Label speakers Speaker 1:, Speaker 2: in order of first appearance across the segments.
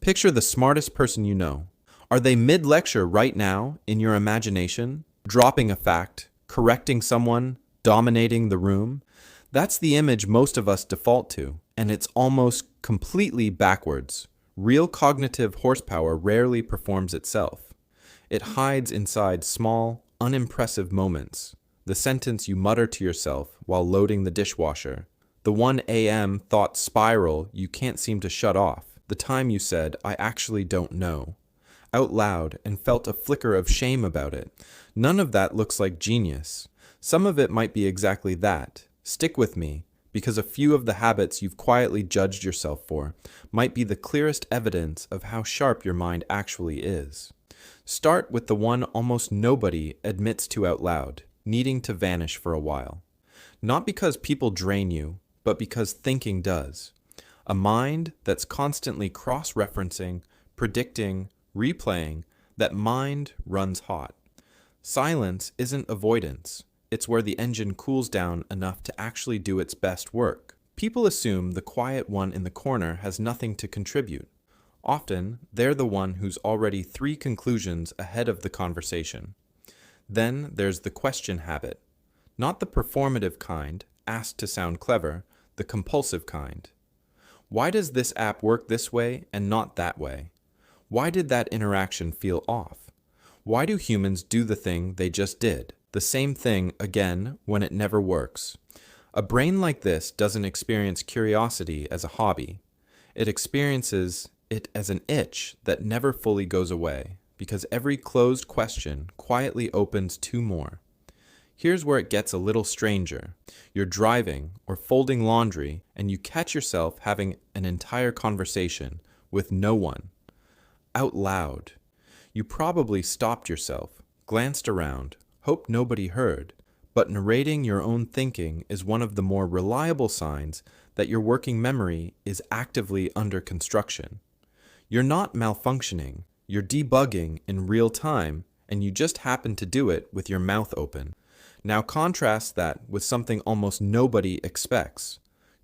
Speaker 1: Picture the smartest person you know. Are they mid-lecture right now in your imagination, dropping a fact, correcting someone, dominating the room? That's the image most of us default to, and it's almost completely backwards. Real cognitive horsepower rarely performs itself. It hides inside small, unimpressive moments. The sentence you mutter to yourself while loading the dishwasher. The 1 a.m. thought spiral you can't seem to shut off. The time you said, "I actually don't know," out loud and felt a flicker of shame about it. None of that looks like genius. Some of it might be exactly that. Stick with me, because a few of the habits you've quietly judged yourself for might be the clearest evidence of how sharp your mind actually is. Start with the one almost nobody admits to out loud, needing to vanish for a while. Not because people drain you, but because thinking does. A mind that's constantly cross-referencing, predicting, replaying, that mind runs hot. Silence isn't avoidance. It's where the engine cools down enough to actually do its best work. People assume the quiet one in the corner has nothing to contribute. Often, they're the one who's already 3 conclusions ahead of the conversation. Then there's the question habit. Not the performative kind, asked to sound clever, the compulsive kind. Why does this app work this way and not that way? Why did that interaction feel off? Why do humans do the thing they just did? The same thing again when it never works. A brain like this doesn't experience curiosity as a hobby. It experiences it as an itch that never fully goes away, because every closed question quietly opens 2 more. Here's where it gets a little stranger. You're driving or folding laundry, and you catch yourself having an entire conversation with no one, out loud. You probably stopped yourself, glanced around, hoped nobody heard, but narrating your own thinking is one of the more reliable signs that your working memory is actively under construction. You're not malfunctioning, you're debugging in real time, and you just happen to do it with your mouth open. Now contrast that with something almost nobody expects: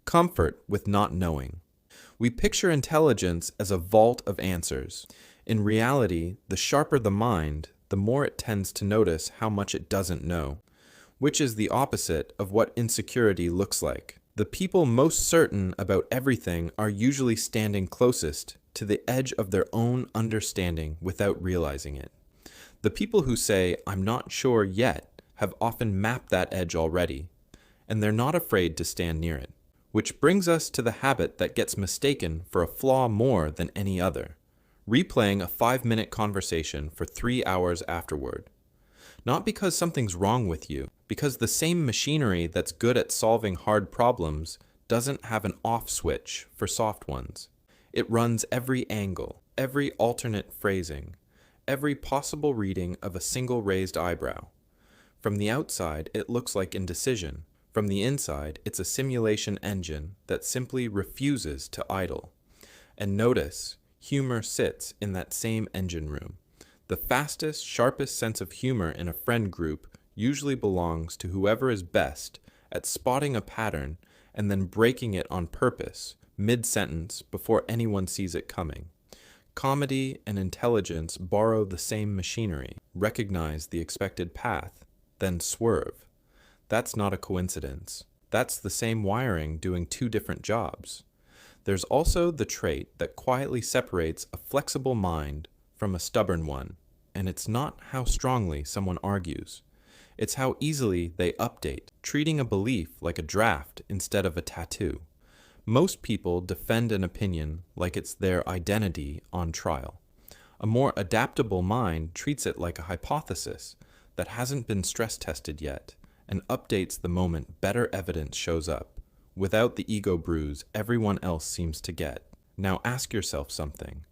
Speaker 1: comfort with not knowing. We picture intelligence as a vault of answers. In reality, the sharper the mind, the more it tends to notice how much it doesn't know, which is the opposite of what insecurity looks like. The people most certain about everything are usually standing closest to the edge of their own understanding without realizing it. The people who say, "I'm not sure yet," have often mapped that edge already, and they're not afraid to stand near it. Which brings us to the habit that gets mistaken for a flaw more than any other: replaying a 5-minute conversation for 3 hours afterward. Not because something's wrong with you, because the same machinery that's good at solving hard problems doesn't have an off switch for soft ones. It runs every angle, every alternate phrasing, every possible reading of a single raised eyebrow. From the outside, it looks like indecision. From the inside, it's a simulation engine that simply refuses to idle. And notice, humor sits in that same engine room. The fastest, sharpest sense of humor in a friend group usually belongs to whoever is best at spotting a pattern and then breaking it on purpose, mid-sentence, before anyone sees it coming. Comedy and intelligence borrow the same machinery, recognize the expected path, then swerve. That's not a coincidence. That's the same wiring doing 2 different jobs. There's also the trait that quietly separates a flexible mind from a stubborn one, and it's not how strongly someone argues. It's how easily they update, treating a belief like a draft instead of a tattoo. Most people defend an opinion like it's their identity on trial. A more adaptable mind treats it like a hypothesis that hasn't been stress tested yet, and updates the moment better evidence shows up, without the ego bruise everyone else seems to get. Now ask yourself something.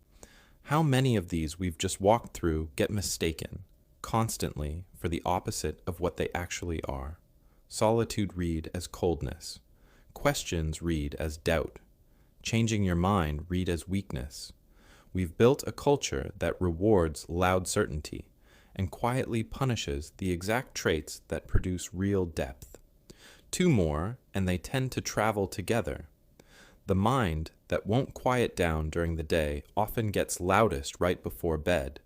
Speaker 1: How many of these we've just walked through get mistaken, constantly, for the opposite of what they actually are? Solitude read as coldness. Questions read as doubt. Changing your mind read as weakness. We've built a culture that rewards loud certainty and quietly punishes the exact traits that produce real depth. 2 more, and they tend to travel together. The mind that won't quiet down during the day often gets loudest right before bed,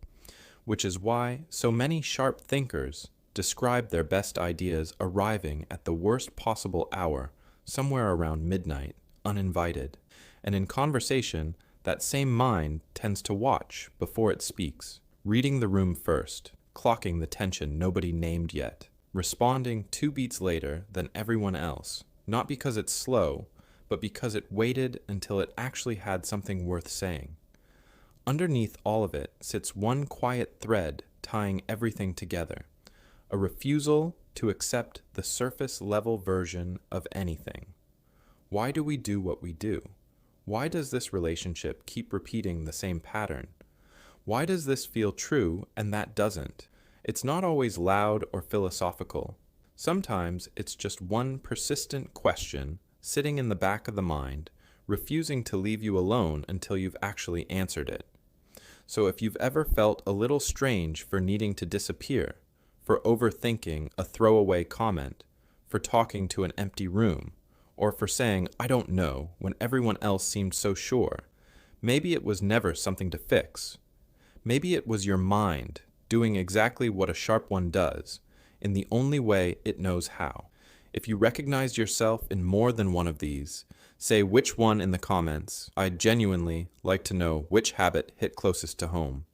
Speaker 1: which is why so many sharp thinkers describe their best ideas arriving at the worst possible hour, somewhere around midnight, uninvited. And in conversation, that same mind tends to watch before it speaks, reading the room first, clocking the tension nobody named yet, responding 2 beats later than everyone else, not because it's slow, but because it waited until it actually had something worth saying. Underneath all of it sits one quiet thread tying everything together, a refusal to accept the surface level version of anything. Why do we do what we do? Why does this relationship keep repeating the same pattern? Why does this feel true and that doesn't? It's not always loud or philosophical. Sometimes it's just one persistent question sitting in the back of the mind, refusing to leave you alone until you've actually answered it. So if you've ever felt a little strange for needing to disappear, for overthinking a throwaway comment, for talking to an empty room, or for saying, "I don't know," when everyone else seemed so sure, maybe it was never something to fix. Maybe it was your mind doing exactly what a sharp one does, in the only way it knows how. If you recognize yourself in more than one of these, say which one in the comments. I'd genuinely like to know which habit hit closest to home.